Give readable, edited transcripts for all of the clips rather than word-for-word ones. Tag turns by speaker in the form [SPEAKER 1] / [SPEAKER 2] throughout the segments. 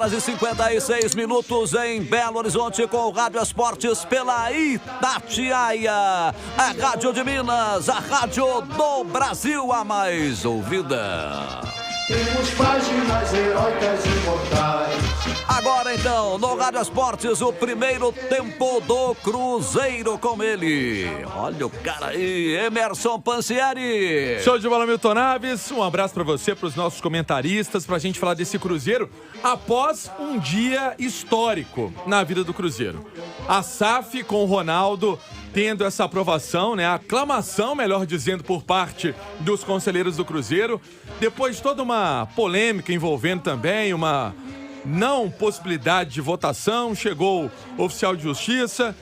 [SPEAKER 1] horas e 56 minutos em Belo Horizonte com o Rádio Esportes pela Itatiaia. A Rádio de Minas, a Rádio do Brasil, a mais ouvida.
[SPEAKER 2] Temos páginas heróicas imortais.
[SPEAKER 1] Agora então, no Rádio Esportes, o primeiro tempo do Cruzeiro com ele. Olha o cara aí, Emerson Pansieri.
[SPEAKER 3] Show de bola, Milton Naves. Um abraço pra você, pros nossos comentaristas, pra gente falar desse Cruzeiro após um dia histórico na vida do Cruzeiro. A SAF com o Ronaldo tendo essa aprovação, né? A aclamação, melhor dizendo, por parte dos conselheiros do Cruzeiro. Depois de toda uma polêmica envolvendo também uma não possibilidade de votação, chegou o oficial de justiça,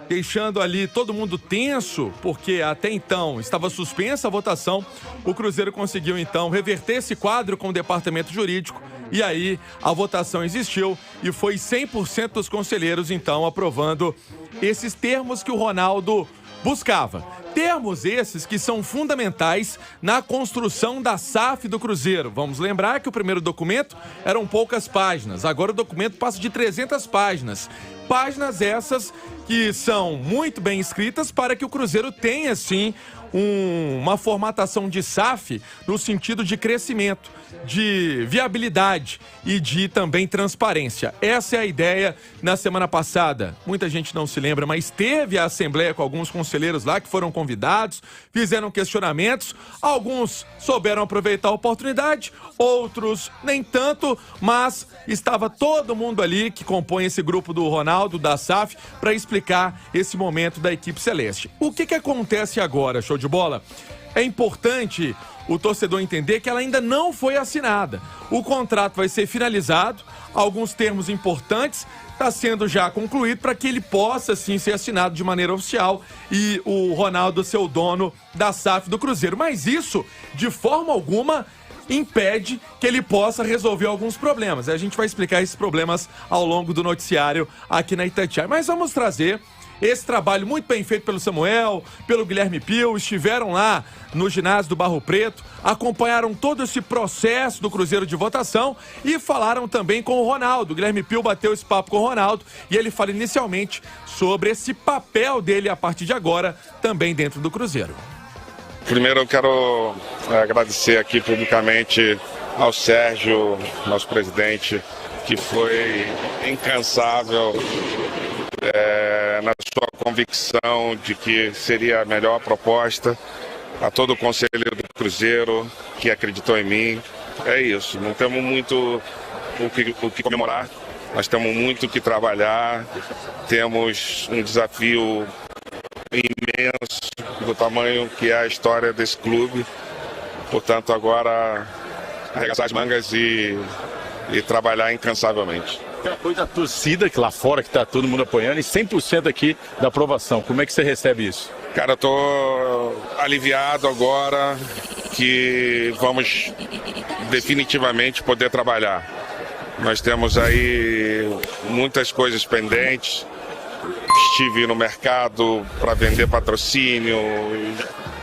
[SPEAKER 3] deixando ali todo mundo tenso, porque até então estava suspensa a votação. O Cruzeiro conseguiu então reverter esse quadro com o departamento jurídico e aí a votação existiu e foi 100% dos conselheiros então aprovando esses termos que o Ronaldo buscava. Termos esses que são fundamentais na construção da SAF do Cruzeiro. Vamos lembrar que o primeiro documento eram poucas páginas, agora o documento passa de 300 páginas. Páginas essas que são muito bem escritas para que o Cruzeiro tenha, sim, uma formatação de SAF no sentido de crescimento, de viabilidade e de também transparência. Essa é a ideia. Na semana passada, muita gente não se lembra, mas teve a assembleia com alguns conselheiros lá que foram convidados, fizeram questionamentos, alguns souberam aproveitar a oportunidade, outros nem tanto, mas estava todo mundo ali que compõe esse grupo do Ronaldo, da SAF, para explicar esse momento da equipe celeste. O que acontece agora, show de bola? É importante o torcedor entender que ela ainda não foi assinada. O contrato vai ser finalizado, alguns termos importantes está sendo já concluído para que ele possa sim ser assinado de maneira oficial e o Ronaldo ser o dono da SAF do Cruzeiro. Mas isso, de forma alguma, impede que ele possa resolver alguns problemas. A gente vai explicar esses problemas ao longo do noticiário aqui na Itatiaia. Mas vamos trazer esse trabalho muito bem feito pelo Samuel, pelo Guilherme Pio, estiveram lá no ginásio do Barro Preto, acompanharam todo esse processo do Cruzeiro de votação e falaram também com o Ronaldo. O Guilherme Pio bateu esse papo com o Ronaldo e ele fala inicialmente sobre esse papel dele a partir de agora também dentro do Cruzeiro.
[SPEAKER 4] Primeiro eu quero agradecer aqui publicamente ao Sérgio, nosso presidente, que foi incansável na sua convicção de que seria a melhor proposta, a todo o conselheiro do Cruzeiro que acreditou em mim. É isso, não temos muito o que comemorar, nós temos muito o que trabalhar, temos um desafio imenso do tamanho que é a história desse clube. Portanto, agora arregaçar as mangas e trabalhar incansavelmente.
[SPEAKER 5] Tem apoio da torcida, que lá fora que está todo mundo apoiando, e 100% aqui da aprovação. Como é que você recebe isso?
[SPEAKER 4] Cara, eu tô aliviado agora que vamos definitivamente poder trabalhar. Nós temos aí muitas coisas pendentes. Estive no mercado para vender patrocínio.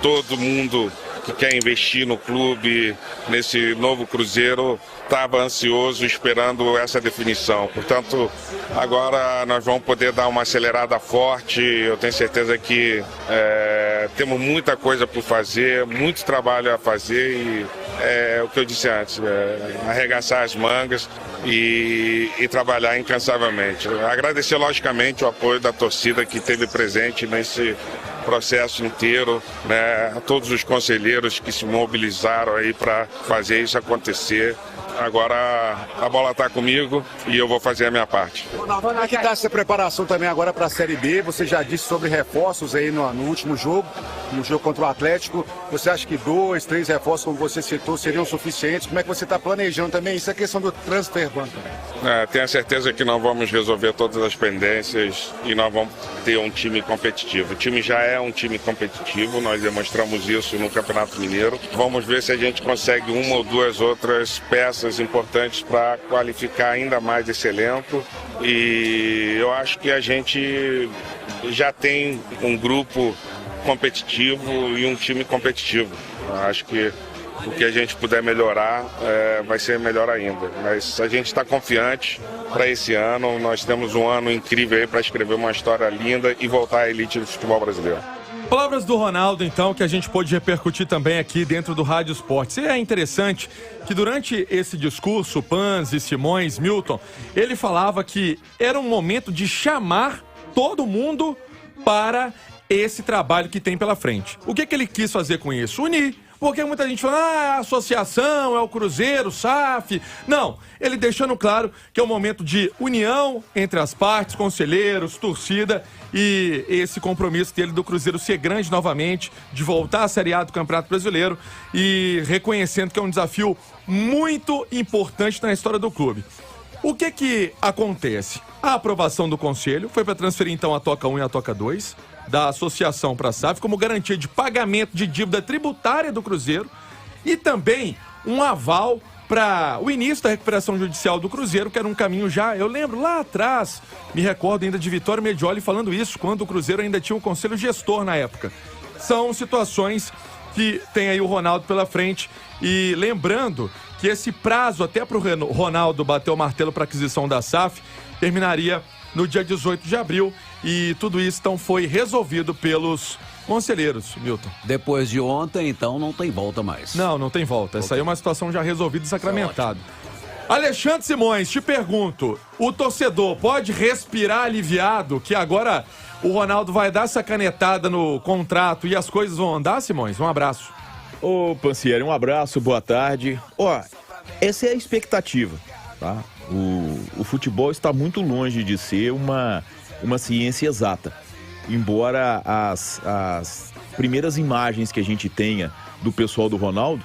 [SPEAKER 4] Todo mundo que quer investir no clube, nesse novo Cruzeiro, estava ansioso esperando essa definição. Portanto, agora nós vamos poder dar uma acelerada forte. Eu tenho certeza que temos muita coisa por fazer, muito trabalho a fazer e o que eu disse antes, arregaçar as mangas e trabalhar incansavelmente. Agradecer logicamente o apoio da torcida que esteve presente nesse processo inteiro, né? A todos os conselheiros que se mobilizaram aí para fazer isso acontecer. Agora a bola está comigo e eu vou fazer a minha parte.
[SPEAKER 6] Como é que está essa preparação também agora para a Série B? Você já disse sobre reforços aí no último jogo, no jogo contra o Atlético. Você acha que 2, 3 reforços, como você citou, seriam suficientes? Como é que você está planejando também? Isso é questão do transfer ban.
[SPEAKER 4] Tenho a certeza que nós vamos resolver todas as pendências e nós vamos ter um time competitivo. O time já é um time competitivo, nós demonstramos isso no Campeonato Mineiro. Vamos ver se a gente consegue uma ou duas outras peças importantes para qualificar ainda mais esse elenco. E eu acho que a gente já tem um grupo competitivo e um time competitivo. Eu acho que O que a gente puder melhorar vai ser melhor ainda. Mas a gente está confiante para esse ano. Nós temos um ano incrível aí para escrever uma história linda e voltar à elite do futebol brasileiro.
[SPEAKER 3] Palavras do Ronaldo, então, que a gente pôde repercutir também aqui dentro do Rádio Esportes. E é interessante que durante esse discurso, Panzi, Simões, Milton, ele falava que era um momento de chamar todo mundo para esse trabalho que tem pela frente. O que ele quis fazer com isso? Unir. Porque muita gente fala, é a associação, é o Cruzeiro, SAF. Não, ele deixando claro que é um momento de união entre as partes, conselheiros, torcida e esse compromisso dele do Cruzeiro ser grande novamente, de voltar à Série A do Campeonato Brasileiro e reconhecendo que é um desafio muito importante na história do clube. O que acontece? A aprovação do Conselho foi para transferir então a Toca 1 e a Toca 2 da associação para a SAF como garantia de pagamento de dívida tributária do Cruzeiro e também um aval para o início da recuperação judicial do Cruzeiro, que era um caminho já, eu lembro lá atrás, me recordo ainda de Vitório Medioli falando isso, quando o Cruzeiro ainda tinha um conselho gestor na época. São situações que tem aí o Ronaldo pela frente e lembrando que esse prazo até para o Ronaldo bater o martelo para aquisição da SAF terminaria no dia 18 de abril e tudo isso então foi resolvido pelos conselheiros, Milton.
[SPEAKER 1] Depois de ontem, então, não tem volta mais.
[SPEAKER 3] Não tem volta. Essa aí é uma situação já resolvida e sacramentada. Alexandre Simões, te pergunto, o torcedor pode respirar aliviado que agora o Ronaldo vai dar essa canetada no contrato e as coisas vão andar, Simões? Um abraço.
[SPEAKER 7] Ô, Pansieri, um abraço, boa tarde. Essa é a expectativa, tá? O futebol está muito longe de ser uma ciência exata. Embora as primeiras imagens que a gente tenha do pessoal do Ronaldo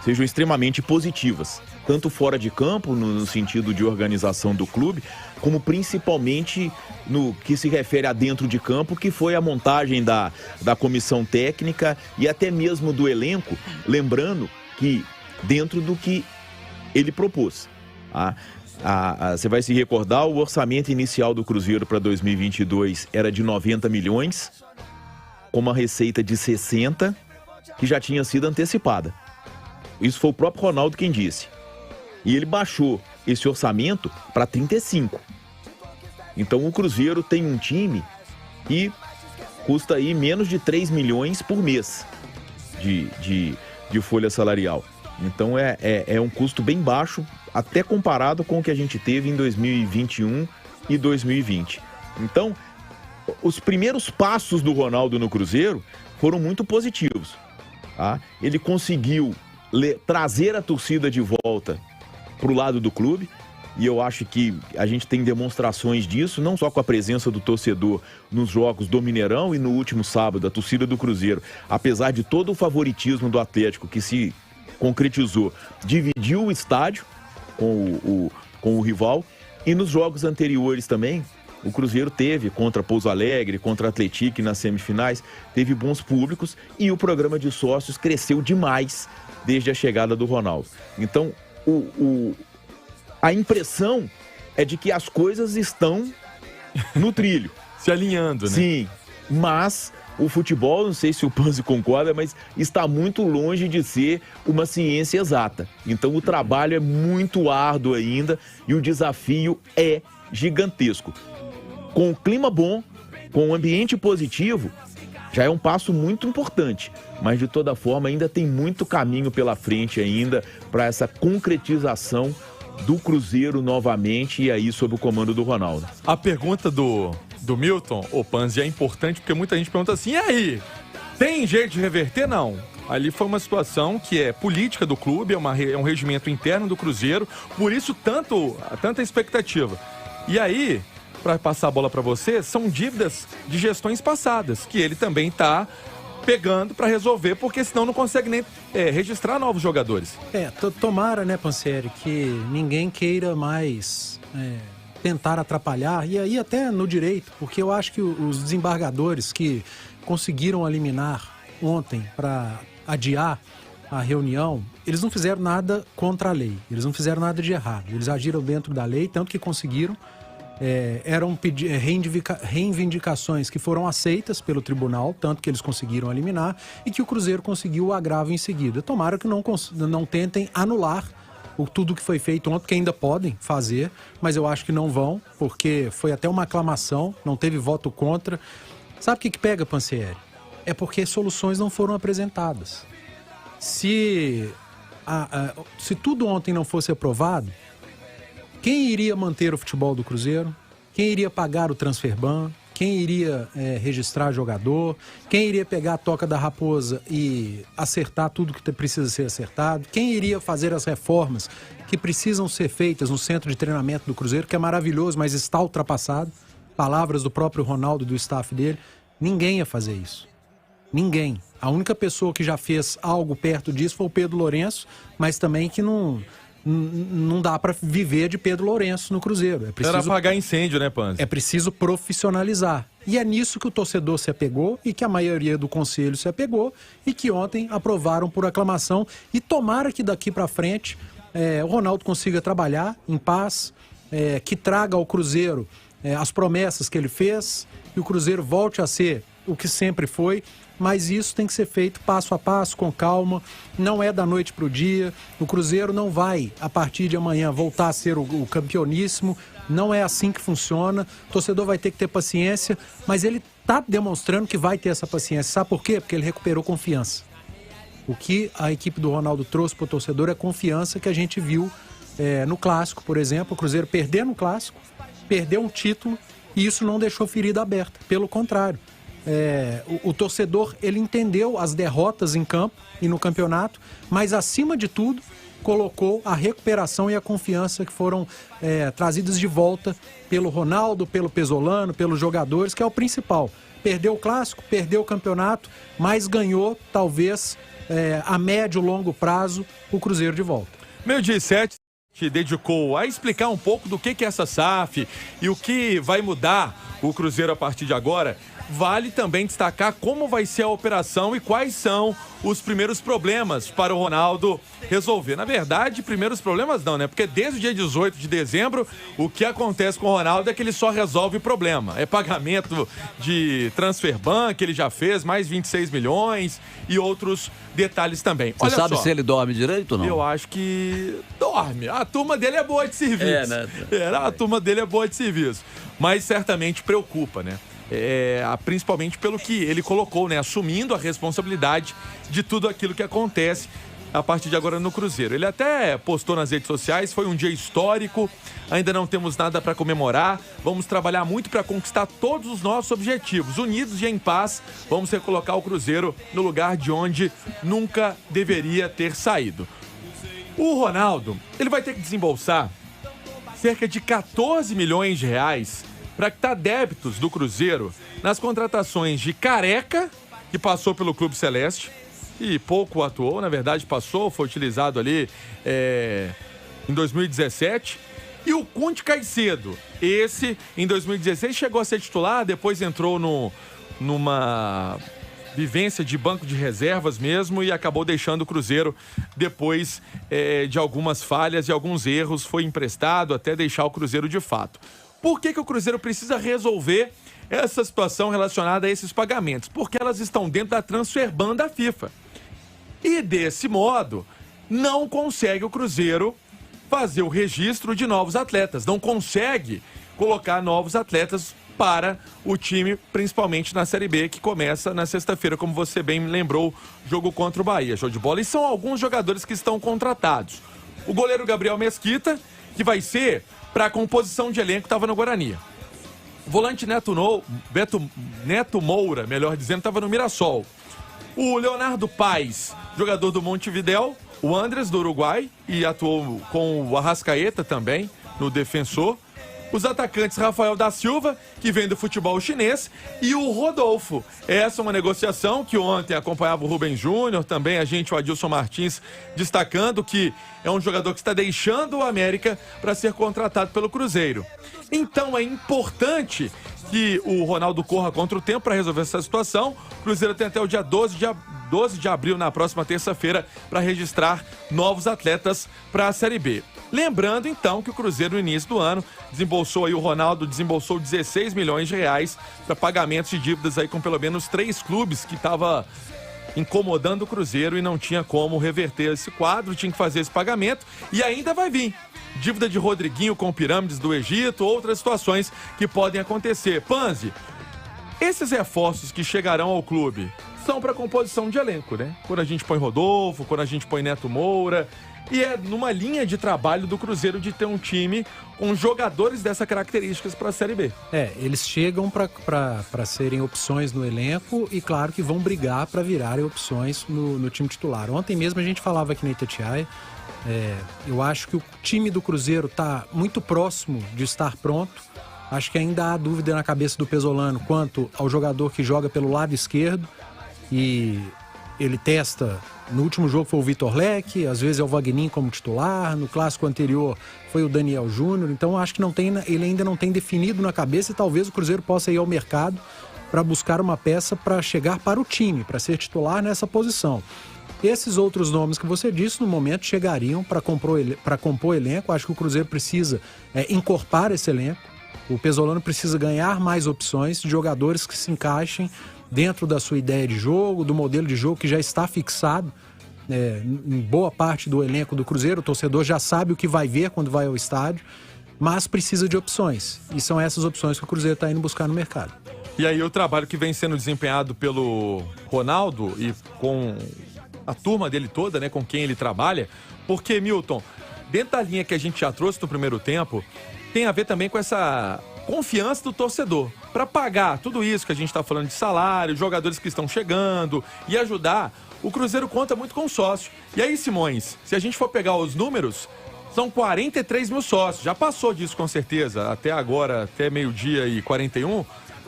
[SPEAKER 7] sejam extremamente positivas, tanto fora de campo, no sentido de organização do clube, como principalmente no que se refere a dentro de campo, que foi a montagem da comissão técnica e até mesmo do elenco, lembrando que dentro do que ele propôs. Você vai se recordar, o orçamento inicial do Cruzeiro para 2022 era de 90 milhões, com uma receita de 60, que já tinha sido antecipada. Isso foi o próprio Ronaldo quem disse. E ele baixou esse orçamento para 35. Então o Cruzeiro tem um time que custa aí menos de 3 milhões por mês de folha salarial. Então é um custo bem baixo, até comparado com o que a gente teve em 2021 e 2020. Então, os primeiros passos do Ronaldo no Cruzeiro foram muito positivos. Tá? Ele conseguiu trazer a torcida de volta para o lado do clube, e eu acho que a gente tem demonstrações disso, não só com a presença do torcedor nos jogos do Mineirão e no último sábado, a torcida do Cruzeiro, apesar de todo o favoritismo do Atlético que se concretizou, dividiu o estádio com o rival, e nos jogos anteriores também, o Cruzeiro teve contra Pouso Alegre, contra Atlético nas semifinais, teve bons públicos e o programa de sócios cresceu demais desde a chegada do Ronaldo. Então, a impressão é de que as coisas estão no trilho.
[SPEAKER 3] Se alinhando, né?
[SPEAKER 7] Sim, mas o futebol, não sei se o Panzi concorda, mas está muito longe de ser uma ciência exata. Então o trabalho é muito árduo ainda e o desafio é gigantesco. Com o clima bom, com o ambiente positivo, já é um passo muito importante. Mas de toda forma ainda tem muito caminho pela frente ainda para essa concretização do Cruzeiro novamente e aí sob o comando do Ronaldo.
[SPEAKER 3] A pergunta do Milton, o Panzi, é importante porque muita gente pergunta assim, e aí, tem jeito de reverter? Não. Ali foi uma situação que é política do clube, é um regimento interno do Cruzeiro, por isso tanta expectativa. E aí, para passar a bola para você, são dívidas de gestões passadas, que ele também está pegando para resolver, porque senão não consegue nem registrar novos jogadores.
[SPEAKER 8] Tomara, né, Pansieri, que ninguém queira mais tentar atrapalhar, e aí até no direito, porque eu acho que os desembargadores que conseguiram eliminar ontem para adiar a reunião, eles não fizeram nada contra a lei, eles não fizeram nada de errado, eles agiram dentro da lei, tanto que conseguiram, eram reivindicações que foram aceitas pelo tribunal, tanto que eles conseguiram eliminar, e que o Cruzeiro conseguiu o agravo em seguida. Tomara que não tentem anular tudo que foi feito ontem, que ainda podem fazer, mas eu acho que não vão, porque foi até uma aclamação, não teve voto contra. Sabe o que pega, Pansieri? É porque soluções não foram apresentadas. Se tudo ontem não fosse aprovado, quem iria manter o futebol do Cruzeiro? Quem iria pagar o transferban? Quem iria registrar jogador? Quem iria pegar a toca da raposa e acertar tudo que precisa ser acertado? Quem iria fazer as reformas que precisam ser feitas no centro de treinamento do Cruzeiro, que é maravilhoso, mas está ultrapassado? Palavras do próprio Ronaldo e do staff dele. Ninguém ia fazer isso. Ninguém. A única pessoa que já fez algo perto disso foi o Pedro Lourenço, mas também que não dá para viver de Pedro Lourenço no Cruzeiro.
[SPEAKER 3] Era apagar incêndio, né, Panzi?
[SPEAKER 8] É preciso profissionalizar. E é nisso que o torcedor se apegou e que a maioria do conselho se apegou e que ontem aprovaram por aclamação. E tomara que daqui para frente o Ronaldo consiga trabalhar em paz, que traga ao Cruzeiro as promessas que ele fez e o Cruzeiro volte a ser o que sempre foi. Mas isso tem que ser feito passo a passo, com calma, não é da noite para o dia. O Cruzeiro não vai, a partir de amanhã, voltar a ser o campeoníssimo, não é assim que funciona. O torcedor vai ter que ter paciência, mas ele está demonstrando que vai ter essa paciência. Sabe por quê? Porque ele recuperou confiança. O que a equipe do Ronaldo trouxe para o torcedor é confiança que a gente viu no Clássico, por exemplo. O Cruzeiro perdeu no Clássico, perdeu um título e isso não deixou ferida aberta, pelo contrário. O torcedor, ele entendeu as derrotas em campo e no campeonato, mas acima de tudo colocou a recuperação e a confiança que foram trazidas de volta pelo Ronaldo, pelo Pesolano, pelos jogadores, que é o principal. Perdeu o Clássico, perdeu o campeonato, mas ganhou, talvez, a médio e longo prazo, o Cruzeiro de volta.
[SPEAKER 3] 12h07 te dedicou a explicar um pouco do que é essa SAF e o que vai mudar o Cruzeiro a partir de agora. Vale também destacar como vai ser a operação e quais são os primeiros problemas para o Ronaldo resolver. Na verdade, primeiros problemas não, né? Porque desde o dia 18 de dezembro, o que acontece com o Ronaldo é que ele só resolve problema. É pagamento de transferban, que ele já fez, mais 26 milhões e outros detalhes também.
[SPEAKER 1] Você sabe se ele dorme direito ou não?
[SPEAKER 3] Eu acho que dorme. A turma dele é boa de serviço.
[SPEAKER 1] Né?
[SPEAKER 3] A turma dele é boa de serviço. Mas certamente preocupa, né? Principalmente pelo que ele colocou, né? Assumindo a responsabilidade de tudo aquilo que acontece a partir de agora no Cruzeiro. Ele até postou nas redes sociais, foi um dia histórico, ainda não temos nada para comemorar, vamos trabalhar muito para conquistar todos os nossos objetivos. Unidos e em paz, vamos recolocar o Cruzeiro no lugar de onde nunca deveria ter saído. O Ronaldo, ele vai ter que desembolsar cerca de 14 milhões de reais para quitar débitos do Cruzeiro nas contratações de Careca, que passou pelo Clube Celeste e pouco atuou, na verdade passou, foi utilizado ali em 2017, e o Cunti Caicedo. Esse, em 2016, chegou a ser titular, depois entrou numa vivência de banco de reservas mesmo e acabou deixando o Cruzeiro depois de algumas falhas e alguns erros, foi emprestado até deixar o Cruzeiro de fato. Por que o Cruzeiro precisa resolver essa situação relacionada a esses pagamentos? Porque elas estão dentro da transferban da FIFA. E desse modo, não consegue o Cruzeiro fazer o registro de novos atletas. Não consegue colocar novos atletas para o time, principalmente na Série B, que começa na sexta-feira, como você bem lembrou, jogo contra o Bahia. Show de bola. E são alguns jogadores que estão contratados. O goleiro Gabriel Mesquita, que vai ser para a composição de elenco, estava no Guarani. O volante Neto Moura, melhor dizendo, estava no Mirassol. O Leonardo Paes, jogador do Montevidéu. O Andres, do Uruguai, e atuou com o Arrascaeta também, no Defensor. Os atacantes Rafael da Silva, que vem do futebol chinês, e o Rodolfo. Essa é uma negociação que ontem acompanhava o Rubem Júnior, também o Adilson Martins, destacando que é um jogador que está deixando o América para ser contratado pelo Cruzeiro. Então é importante que o Ronaldo corra contra o tempo para resolver essa situação. O Cruzeiro tem até o dia 12 12 de abril, na próxima terça-feira, para registrar novos atletas para a Série B. Lembrando, então, que o Cruzeiro, no início do ano, o Ronaldo desembolsou 16 milhões de reais para pagamentos de dívidas aí com pelo menos 3 clubes que estavam incomodando o Cruzeiro e não tinha como reverter esse quadro, tinha que fazer esse pagamento e ainda vai vir. Dívida de Rodriguinho com pirâmides do Egito, outras situações que podem acontecer. Panzi, esses reforços que chegarão ao clube são para composição de elenco, né? Quando a gente põe Rodolfo, quando a gente põe Neto Moura, e é numa linha de trabalho do Cruzeiro de ter um time com jogadores dessas características para a Série B.
[SPEAKER 8] Eles chegam para serem opções no elenco e claro que vão brigar para virarem opções no time titular. Ontem mesmo a gente falava aqui na Itatiaia, eu acho que o time do Cruzeiro está muito próximo de estar pronto. Acho que ainda há dúvida na cabeça do Pesolano quanto ao jogador que joga pelo lado esquerdo e ele testa. No último jogo foi o Vitor Leque, às vezes é o Wagninho como titular, no clássico anterior foi o Daniel Júnior, então acho que ele ainda não tem definido na cabeça e talvez o Cruzeiro possa ir ao mercado para buscar uma peça para chegar para o time, para ser titular nessa posição. Esses outros nomes que você disse, no momento, chegariam para compor elenco. Acho que o Cruzeiro precisa encorpar esse elenco. O Pesolano precisa ganhar mais opções de jogadores que se encaixem dentro da sua ideia de jogo, do modelo de jogo que já está fixado em boa parte do elenco do Cruzeiro. O torcedor já sabe o que vai ver quando vai ao estádio, mas precisa de opções. E são essas opções que o Cruzeiro está indo buscar no mercado.
[SPEAKER 3] E aí o trabalho que vem sendo desempenhado pelo Ronaldo e com a turma dele toda, né, com quem ele trabalha, porque, Milton, dentro da linha que a gente já trouxe no primeiro tempo, tem a ver também com essa confiança do torcedor para pagar tudo isso que a gente está falando de salário, jogadores que estão chegando e ajudar. O Cruzeiro conta muito com o sócio. E aí, Simões, se a gente for pegar os números, são 43 mil sócios. Já passou disso com certeza, até agora, até meio-dia e 41,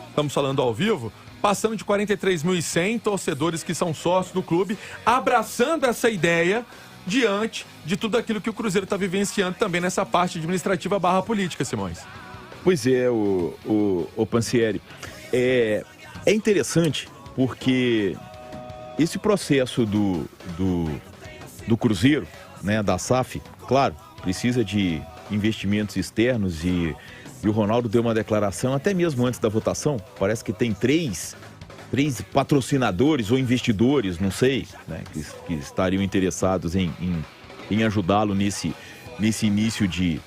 [SPEAKER 3] estamos falando ao vivo, passando de 43.100 torcedores que são sócios do clube, abraçando essa ideia diante de tudo aquilo que o Cruzeiro está vivenciando também nessa parte administrativa / política, Simões.
[SPEAKER 7] Pois é, o Pansieri. É interessante porque esse processo do Cruzeiro, né, da SAF, claro, precisa de investimentos externos e o Ronaldo deu uma declaração, até mesmo antes da votação, parece que tem três patrocinadores ou investidores, não sei, né, que estariam interessados em ajudá-lo nesse início de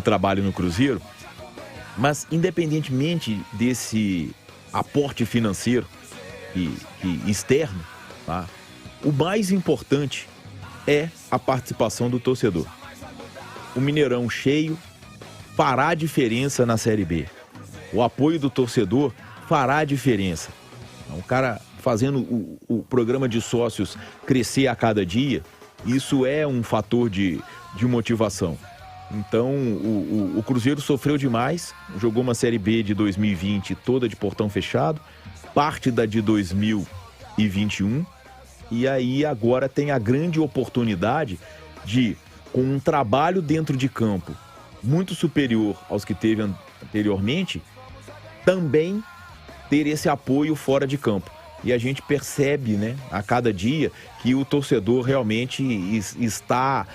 [SPEAKER 7] trabalho no Cruzeiro. Mas, independentemente desse aporte financeiro e externo, tá, o mais importante é a participação do torcedor. O Mineirão cheio fará diferença na Série B. O apoio do torcedor fará diferença. O cara fazendo o programa de sócios crescer a cada dia, isso é um fator de motivação. Então, o Cruzeiro sofreu demais, jogou uma Série B de 2020 toda de portão fechado, parte da de 2021, e aí agora tem a grande oportunidade de, com um trabalho dentro de campo muito superior aos que teve anteriormente, também ter esse apoio fora de campo. E a gente percebe, né, a cada dia que o torcedor realmente está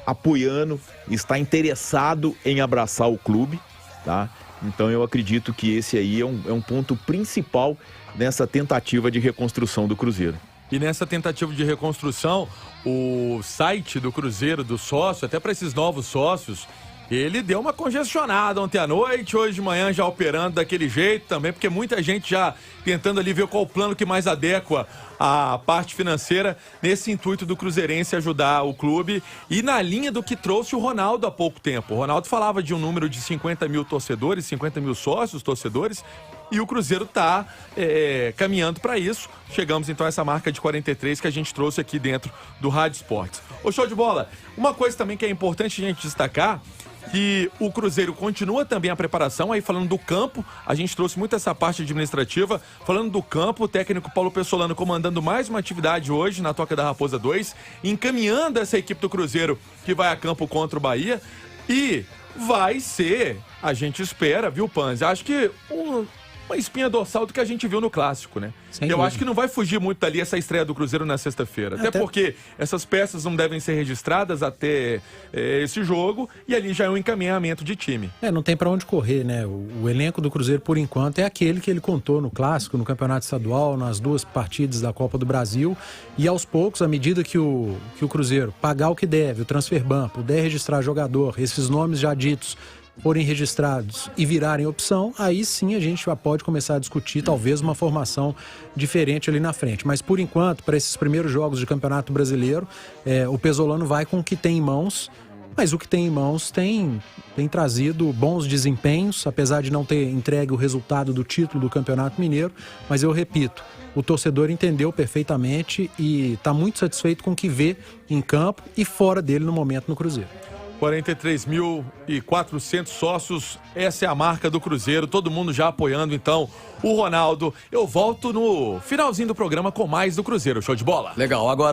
[SPEAKER 7] apoiando, está interessado em abraçar o clube, tá? Então eu acredito que esse aí é um ponto principal nessa tentativa de reconstrução do Cruzeiro.
[SPEAKER 3] E nessa tentativa de reconstrução, o site do Cruzeiro, do sócio, até para esses novos sócios, ele deu uma congestionada ontem à noite, hoje de manhã já operando daquele jeito também, porque muita gente já tentando ali ver qual o plano que mais adequa a parte financeira nesse intuito do cruzeirense ajudar o clube e na linha do que trouxe o Ronaldo há pouco tempo. O Ronaldo falava de um número de 50 mil torcedores, 50 mil sócios torcedores, e o Cruzeiro está caminhando para isso. Chegamos então a essa marca de 43 que a gente trouxe aqui dentro do Rádio Esportes. Ô, show de bola! Uma coisa também que é importante a gente destacar, que o Cruzeiro continua também a preparação, aí falando do campo, a gente trouxe muito essa parte administrativa, falando do campo, o técnico Paulo Pesolano comandando mais uma atividade hoje na Toca da Raposa 2, encaminhando essa equipe do Cruzeiro que vai a campo contra o Bahia, e vai ser, a gente espera, viu, Panzi? Acho que uma espinha dorsal do que a gente viu no Clássico, né?
[SPEAKER 8] Sem
[SPEAKER 3] Eu
[SPEAKER 8] dúvida.
[SPEAKER 3] acho que não vai fugir muito dali essa estreia do Cruzeiro na sexta-feira. Até porque essas peças não devem ser registradas até esse jogo e ali já é um encaminhamento de time.
[SPEAKER 8] Não tem pra onde correr, né? O elenco do Cruzeiro, por enquanto, é aquele que ele contou no Clássico, no Campeonato Estadual, nas 2 partidas da Copa do Brasil. E aos poucos, à medida que o Cruzeiro pagar o que deve, o transfer ban, puder registrar jogador, esses nomes já ditos forem registrados e virarem opção, aí sim a gente já pode começar a discutir talvez uma formação diferente ali na frente. Mas por enquanto, para esses primeiros jogos de Campeonato Brasileiro, o Pesolano vai com o que tem em mãos, mas o que tem em mãos tem trazido bons desempenhos, apesar de não ter entregue o resultado do título do Campeonato Mineiro, mas eu repito, o torcedor entendeu perfeitamente e está muito satisfeito com o que vê em campo e fora dele no momento no Cruzeiro.
[SPEAKER 3] 43.400 sócios, essa é a marca do Cruzeiro, todo mundo já apoiando então o Ronaldo. Eu volto no finalzinho do programa com mais do Cruzeiro, show de bola?
[SPEAKER 1] Legal, agora